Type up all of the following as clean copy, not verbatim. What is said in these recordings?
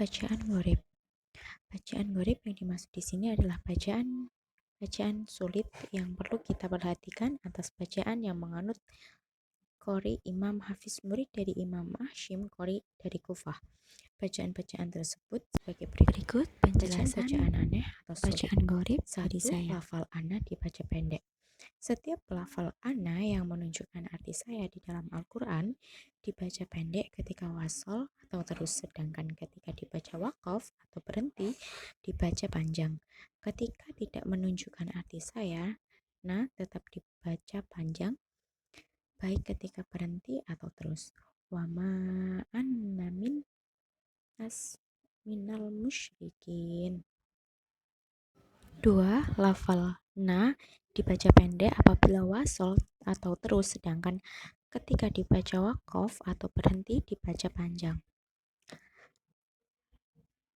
Bacaan gharib. Bacaan gharib yang dimaksud di sini adalah bacaan sulit yang perlu kita perhatikan atas bacaan yang menganut Qori Imam Hafiz murid dari Imam Hashim Qori dari Kufah. Bacaan-bacaan tersebut sebagai berikut penjelasan bacaan aneh atau bacaan gharib. 1. Lafal ana dibaca pendek. Setiap lafal ana yang menunjukkan arti saya di dalam Al-Quran dibaca pendek ketika wasol atau terus, sedangkan ketika dibaca waqaf atau berhenti dibaca panjang. Ketika tidak menunjukkan arti saya, nah tetap dibaca panjang, baik ketika berhenti atau terus. Wa ma anna min as minal musyrikin. 2. Lafal na dibaca pendek apabila wasol atau terus, sedangkan ketika dibaca waqaf atau berhenti dibaca panjang.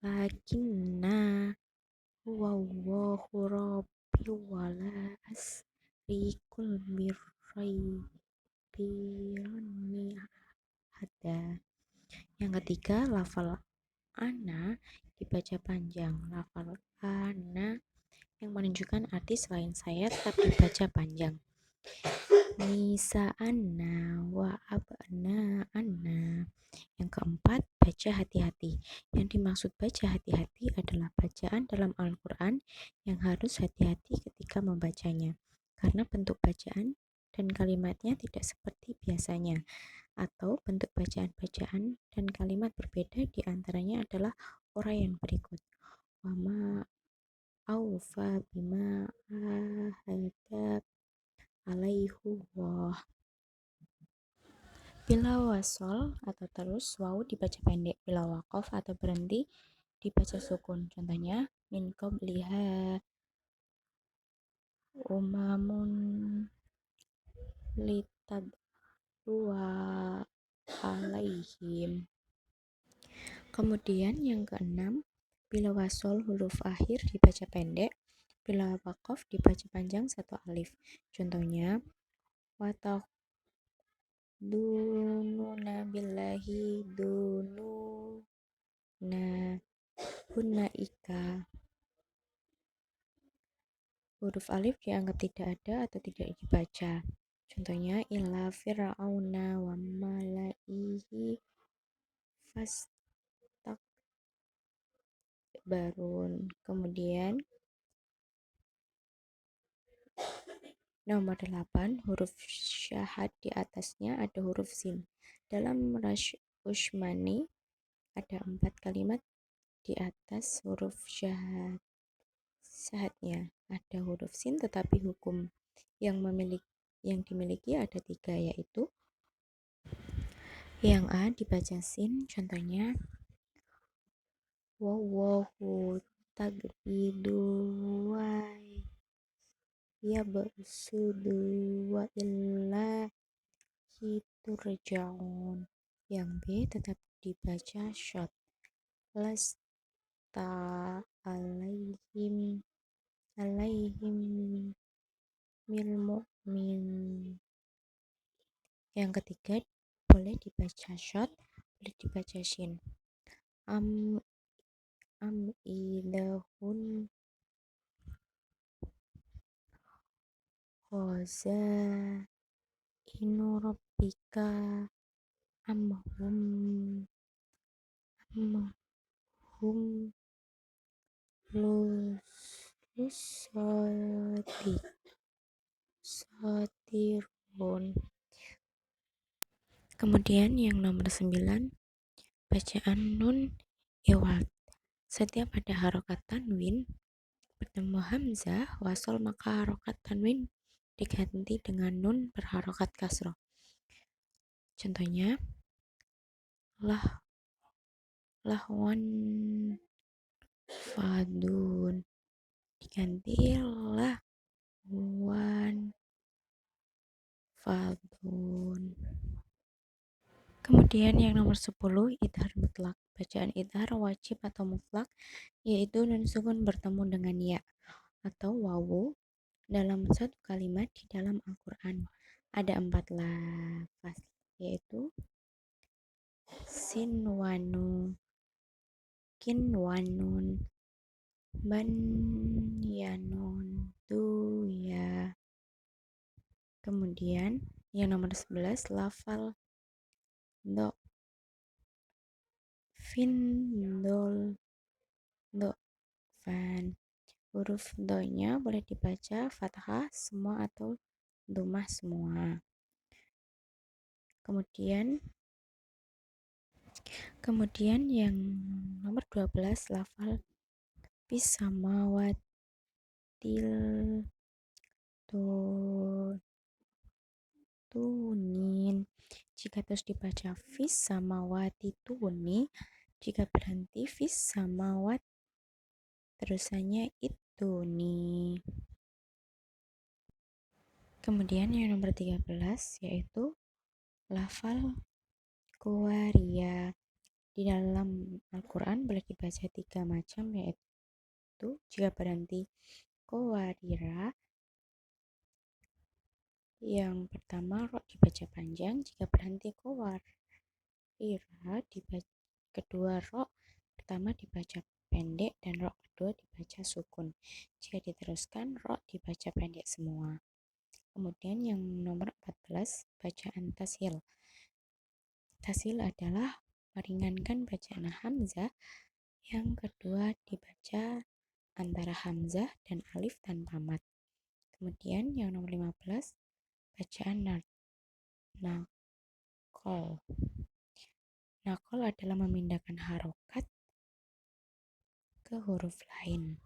Lakinna huwallahu rabbi wala asrikul birrayni hada. Yang ketiga, lafal ana dibaca panjang. Lafal ana yang menunjukkan arti selain saya tetap dibaca panjang. Nisa anna wa abna anna. Yang keempat, baca hati-hati. Yang dimaksud baca hati-hati adalah bacaan dalam Al-Quran yang harus hati-hati ketika membacanya, karena bentuk bacaan dan kalimatnya tidak seperti biasanya, atau bentuk bacaan-bacaan dan kalimat berbeda. Di antaranya adalah uraian berikut. Wama aufa bima ahada alaihullah. Bila wasol atau terus, wawu dibaca pendek. Bila waqaf atau berhenti dibaca sukun. Contohnya, min qabliha umamun litadwa alaihim. Kemudian yang keenam, bila wasol huruf akhir dibaca pendek, bila waqaf dibaca panjang satu alif. Contohnya, wataqdununa billahi dununa hunaika. Huruf alif dianggap tidak ada atau tidak dibaca. Contohnya, illa fir'auna wa malaihi fastakbarun. Kemudian nomor 8, huruf syahad di atasnya ada huruf sin. Dalam Ushmani ada 4 kalimat di atas huruf syahadnya ada huruf sin, tetapi hukum yang dimiliki ada 3, yaitu yang A dibaca sin. Contohnya, wawahu tagbidu wa yabsudu wa illahi turja'un. Yang B tetap dibaca short. Lasta alaihim mil mu'min. Yang ketiga boleh dibaca short, boleh dibaca shin. Am ilahun Hoza inu rabbika amhum sotirun. Kemudian yang nomor 9, bacaan nun iwad. Setiap ada harokat tanwin bertemu hamzah wasol, maka harokat tanwin diganti dengan nun berharokat kasroh. Contohnya, lahwan fadun diganti lahwan fadun. Kemudian yang nomor 10, idhar mutlak. Bacaan idhar wajib atau mutlak, yaitu nun sukun bertemu dengan ya atau wawu dalam satu kalimat di dalam Al-Quran. Ada 4 lafaz, yaitu sinwanu, sakin, wanun, ban, yanun, tu, ya. Kemudian yang nomor 11 lafal do, fin, dol, do, fan. Huruf do-nya boleh dibaca fathah semua atau dhammah semua. Kemudian yang nomor 12 lafal fis samawatil tunin. Jika terus dibaca fis samawati tuni, jika berhenti fis samawat terusannya itu nih. Kemudian yang nomor 13 yaitu lafal qawariyah. Di dalam Al-Quran boleh dibaca 3 macam, yaitu jika berhenti qawarira, yang pertama ro dibaca panjang, jika berhenti qawarira kedua ro pertama dibaca pendek dan ro kedua dibaca sukun. Jika diteruskan ro dibaca pendek semua. Kemudian yang nomor 14 bacaan tashil. Tashil adalah meringankan bacaan hamzah. Yang kedua dibaca antara hamzah dan alif tanpa mat. Kemudian yang nomor 15 bacaan nakol. Nakol adalah memindahkan harokat ke huruf lain.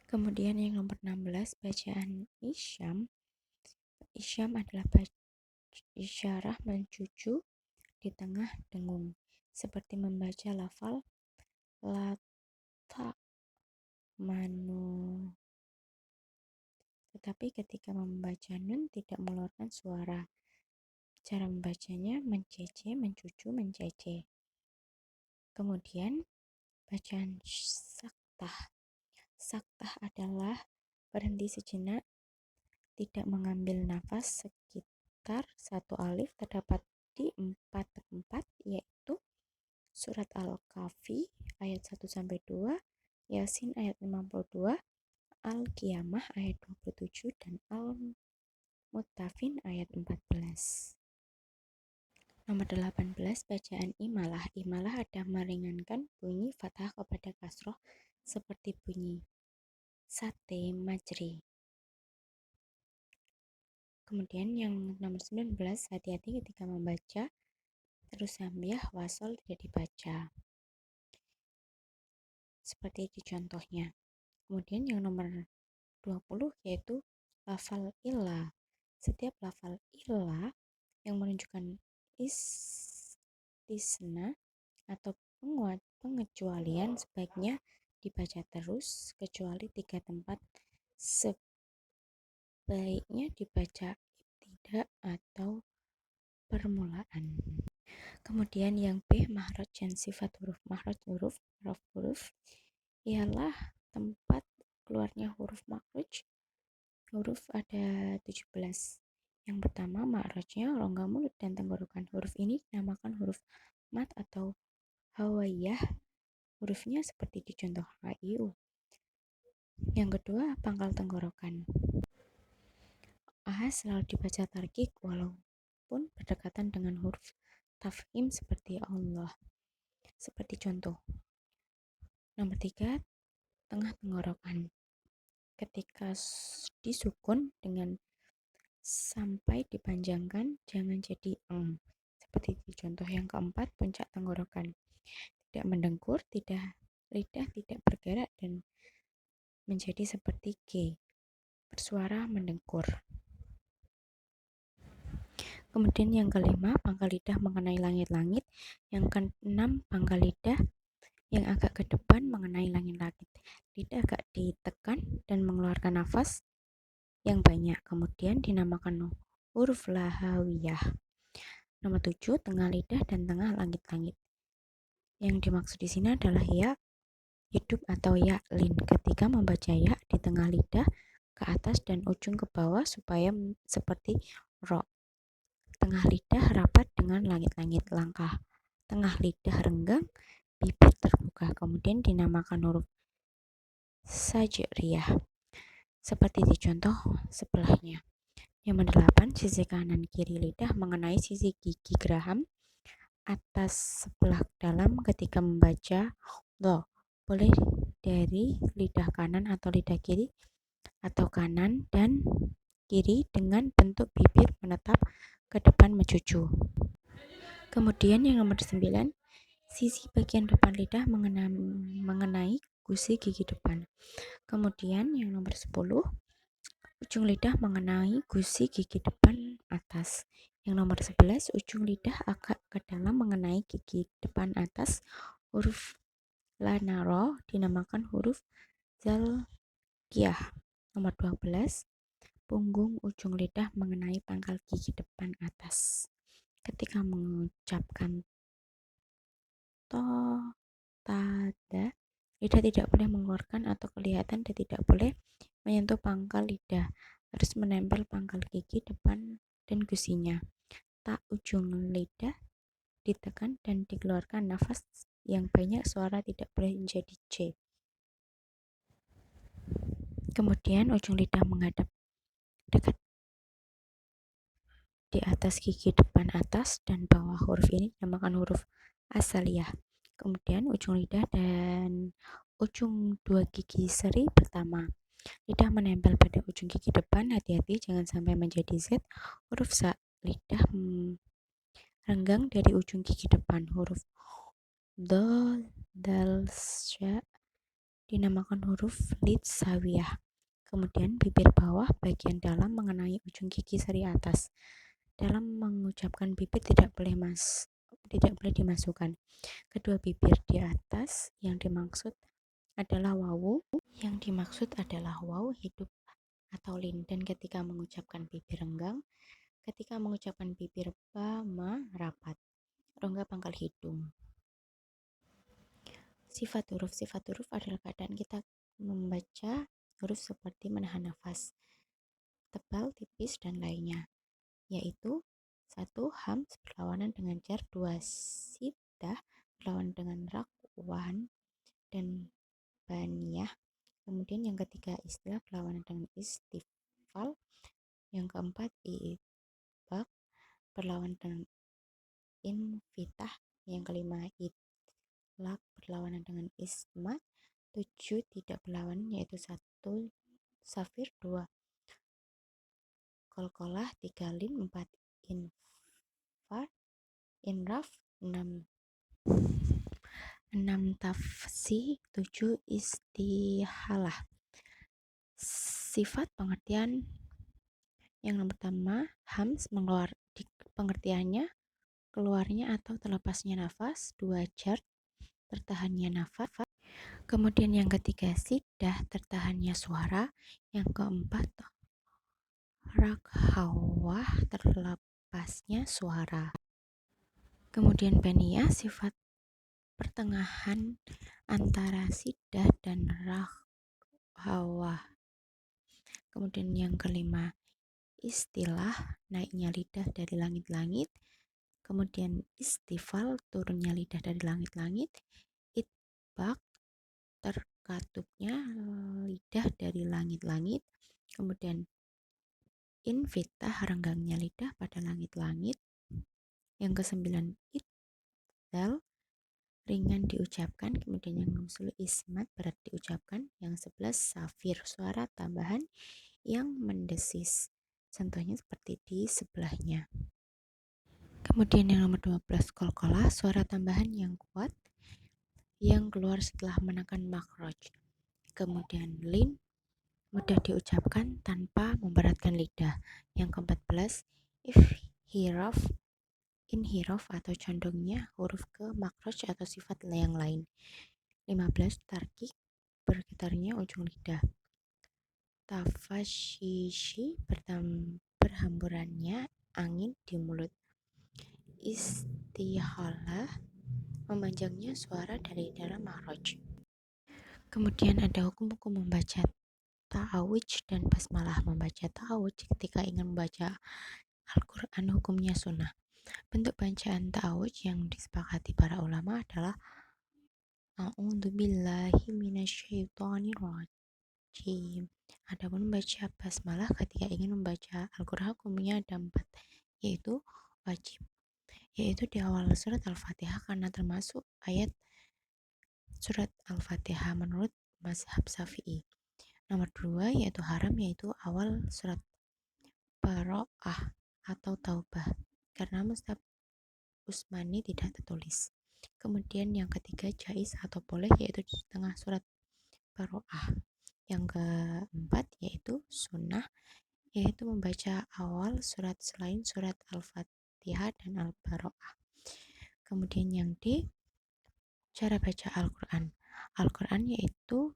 Kemudian yang nomor 16 bacaan isyam. Isyam adalah isyarah mencucu di tengah dengung, seperti membaca lafal lata manu, tetapi ketika membaca nun tidak mengeluarkan suara. Cara membacanya mencece, mencucu, mencece. Kemudian bacaan saktah. Saktah adalah berhenti sejenak, tidak mengambil nafas sekitar satu alif, terdapat di 4 tempat, yaitu surat Al-Kahfi ayat 1-2, Yasin ayat 52, Al-Qiyamah ayat 27, dan Al-Muttafin ayat 14. Nomor 18 bacaan imalah. Imalah ada meringankan bunyi fathah kepada kasroh seperti bunyi sate majri. Kemudian yang nomor 19 hati-hati ketika membaca terus hamzah wasol tidak dibaca, seperti di contohnya. Kemudian yang nomor 20 yaitu lafal illa. Setiap lafal illa yang menunjukkan istisna atau pengecualian sebaiknya dibaca terus kecuali 3 tempat. Sebaiknya dibaca ibtida atau permulaan. Kemudian yang B, makhraj dan sifat huruf. Makhraj huruf ialah tempat keluarnya huruf makhraj. Huruf ada 17. Yang pertama makhrajnya rongga mulut dan tenggorokan. Huruf ini dinamakan huruf mat atau hawaiyah. Hurufnya seperti di contoh AIU. Yang kedua pangkal tenggorokan. A selalu dibaca tarqiq walaupun berdekatan dengan huruf tafkhim seperti Allah. Seperti contoh. Nomor 3 tengah tenggorokan. Ketika disukun dengan sampai dipanjangkan jangan jadi seperti di contoh yang keempat puncak tenggorokan. Tidak mendengkur, lidah tidak bergerak dan menjadi seperti G, bersuara mendengkur. Kemudian yang kelima pangkal lidah mengenai langit-langit. Yang keenam pangkal lidah yang agak ke depan mengenai langit-langit. Lidah agak ditekan dan mengeluarkan nafas yang banyak. Kemudian dinamakan huruf lahawiyah. Nomor 7 tengah lidah dan tengah langit-langit. Yang dimaksud di sini adalah ya hidup atau ya lin. Ketika membaca ya di tengah lidah ke atas dan ujung ke bawah supaya seperti ro. Tengah lidah rapat dengan langit-langit. Langkah tengah lidah renggang, bibir terbuka, kemudian dinamakan huruf sajriyah seperti di contoh sebelahnya. Yang kedelapan, sisi kanan kiri lidah mengenai sisi gigi geraham atas sebelah dalam ketika membaca lo. Boleh dari lidah kanan atau lidah kiri atau kanan dan kiri dengan bentuk bibir menetap ke depan mencucu. Kemudian yang nomor 9, sisi bagian depan lidah mengenai gusi gigi depan. Kemudian yang nomor 10, ujung lidah mengenai gusi gigi depan atas. Yang nomor 11, ujung lidah agak ke dalam mengenai gigi depan atas. Huruf lanaro dinamakan huruf zalkiyah. Nomor 12, punggung ujung lidah mengenai pangkal gigi depan atas. Ketika mengucapkan to, tada, lidah tidak boleh mengeluarkan atau kelihatan dan tidak boleh menyentuh pangkal lidah. Harus menempel pangkal gigi depan dan gusinya. Tak, ujung lidah ditekan dan dikeluarkan nafas yang banyak, suara tidak boleh menjadi C. Kemudian ujung lidah menghadap dekat di atas gigi depan atas dan bawah. Huruf ini dinamakan huruf asaliyah. Kemudian ujung lidah dan ujung dua gigi seri pertama. Lidah menempel pada ujung gigi depan, hati-hati jangan sampai menjadi Z. Huruf sa, lidah renggang dari ujung gigi depan. Huruf dal, dal, sya dinamakan huruf lid sawiyah. Kemudian bibir bawah bagian dalam mengenai ujung gigi seri atas. Dalam mengucapkan bibir tidak boleh dimasukkan. Kedua bibir di atas yang dimaksud adalah wawu. Yang dimaksud adalah wawu hidup atau lin. Dan ketika mengucapkan bibir renggang, ketika mengucapkan bibir ma rapat. Rongga pangkal hidung. Sifat huruf adalah keadaan kita membaca huruf seperti menahan nafas, tebal, tipis, dan lainnya, yaitu 1. Hams berlawanan dengan jar, 2. Sidah berlawanan dengan rakwan dan baniyah. Kemudian yang ketiga, istilah berlawanan dengan istifal. Yang keempat, ibak berlawanan dengan infitah. Yang kelima, itlak berlawanan dengan ismat. 7. Tidak berlawanan, yaitu 1. Safir, 2. Kolkolah, 3. Lin, 4. Infar, inraf, 6 tafsi, 7 istihalah. Sifat pengertian yang pertama, hams pengertiannya keluarnya atau terlepasnya nafas. 2. Jar tertahannya nafas. Kemudian yang ketiga, sidah tertahannya suara. Yang keempat, rakhawah terlepasnya suara. Kemudian baniyah sifat pertengahan antara sidah dan rakhawah. Kemudian yang kelima, istilah naiknya lidah dari langit-langit. Kemudian istifal turunnya lidah dari langit-langit. Itbak terkatupnya lidah dari langit-langit. Kemudian infitah renggangnya lidah pada langit-langit. Yang kesembilan, itdal ringan diucapkan. Kemudian yang ke-10 ismat berat diucapkan. Yang 11 safir suara tambahan yang mendesis. Contohnya seperti di sebelahnya. Kemudian yang nomor 12 kolkolah suara tambahan yang kuat yang keluar setelah menekan makhraj. Kemudian lin mudah diucapkan tanpa memberatkan lidah. Yang ke-14 inhiraf atau condongnya huruf ke makhraj atau sifat yang lain. 15 tarkik bergetarnya ujung lidah. Tafashishi berhamburannya angin di mulut. Istihalah memanjangnya suara dari dalam makhraj. Kemudian ada hukum-hukum membaca ta'awudz dan basmalah. Membaca ta'awudz ketika ingin membaca Al-Quran hukumnya sunnah. Bentuk bacaan ta'awudz yang disepakati para ulama adalah A'udzubillahi minasyaitonirrajim. Adapun membaca basmalah ketika ingin membaca Al-Qur'an hukumnya ada 4, yaitu wajib, yaitu di awal surat Al-Fatihah karena termasuk ayat surat Al-Fatihah menurut mazhab Syafi'i. Nomor 2 yaitu haram, yaitu awal surat Baro'ah atau Taubah karena Mushaf Utsmani tidak tertulis. Kemudian yang ketiga jaiz atau boleh, yaitu di tengah surat Baro'ah. Yang keempat yaitu sunnah, yaitu membaca awal surat selain surat Al-Fatihah dan Al-Baro'ah. Kemudian yang D, cara baca Al-Quran. Al-Quran yaitu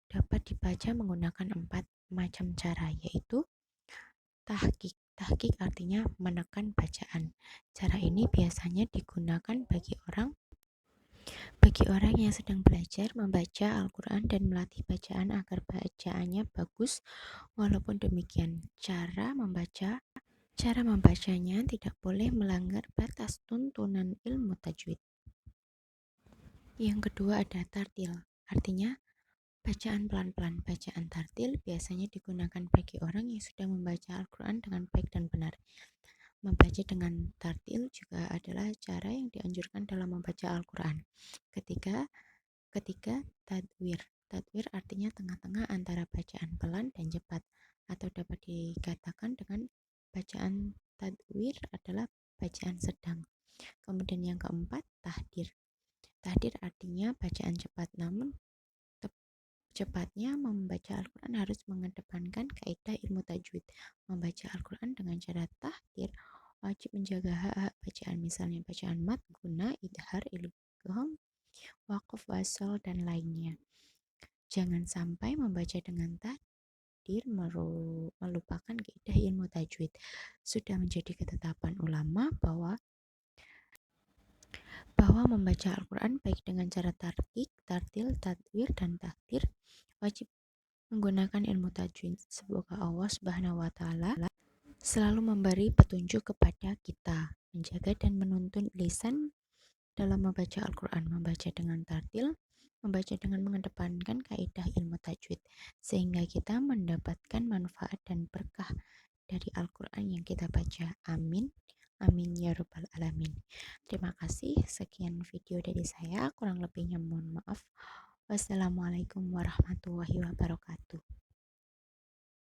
dapat dibaca menggunakan 4 macam cara, yaitu tahqiq. Tahqiq artinya menekan bacaan. Cara ini biasanya digunakan bagi orang yang sedang belajar membaca Al-Quran dan melatih bacaan agar bacaannya bagus. Walaupun demikian, cara membacanya tidak boleh melanggar batas tuntunan ilmu tajwid. Yang kedua ada tartil, artinya bacaan pelan-pelan. Bacaan tartil biasanya digunakan bagi orang yang sudah membaca Al-Quran dengan baik dan benar. Membaca dengan tartil juga adalah cara yang dianjurkan dalam membaca Al-Quran. Ketiga, tadwir. Tadwir artinya tengah-tengah antara bacaan pelan dan cepat, atau dapat dikatakan dengan bacaan tadwir adalah bacaan sedang. Kemudian yang keempat, tahdir. Tahdir artinya bacaan cepat, namun cepatnya membaca Al-Quran harus mengedepankan kaidah ilmu tajwid. Membaca Al-Quran dengan cara tahdir wajib menjaga hak bacaan, misalnya bacaan mat, guna, idhar, ilgham, waqaf, wasol, dan lainnya. Jangan sampai membaca dengan tahdir melupakan kaidah ilmu tajwid. Sudah menjadi ketetapan ulama bahwa membaca Al-Quran baik dengan cara tarqiq, tartil, tadwir, dan tahdir wajib menggunakan ilmu tajwid. Semoga Allah Subhanahu wa taala selalu memberi petunjuk kepada kita, menjaga dan menuntun lisan dalam membaca Al-Quran, membaca dengan tartil, membaca dengan mengedepankan kaidah ilmu tajwid, sehingga kita mendapatkan manfaat dan berkah dari Al-Quran yang kita baca. Amin. Amin ya rabbal alamin. Terima kasih. Sekian video dari saya. Kurang lebihnya mohon maaf. Wassalamualaikum warahmatullahi wabarakatuh.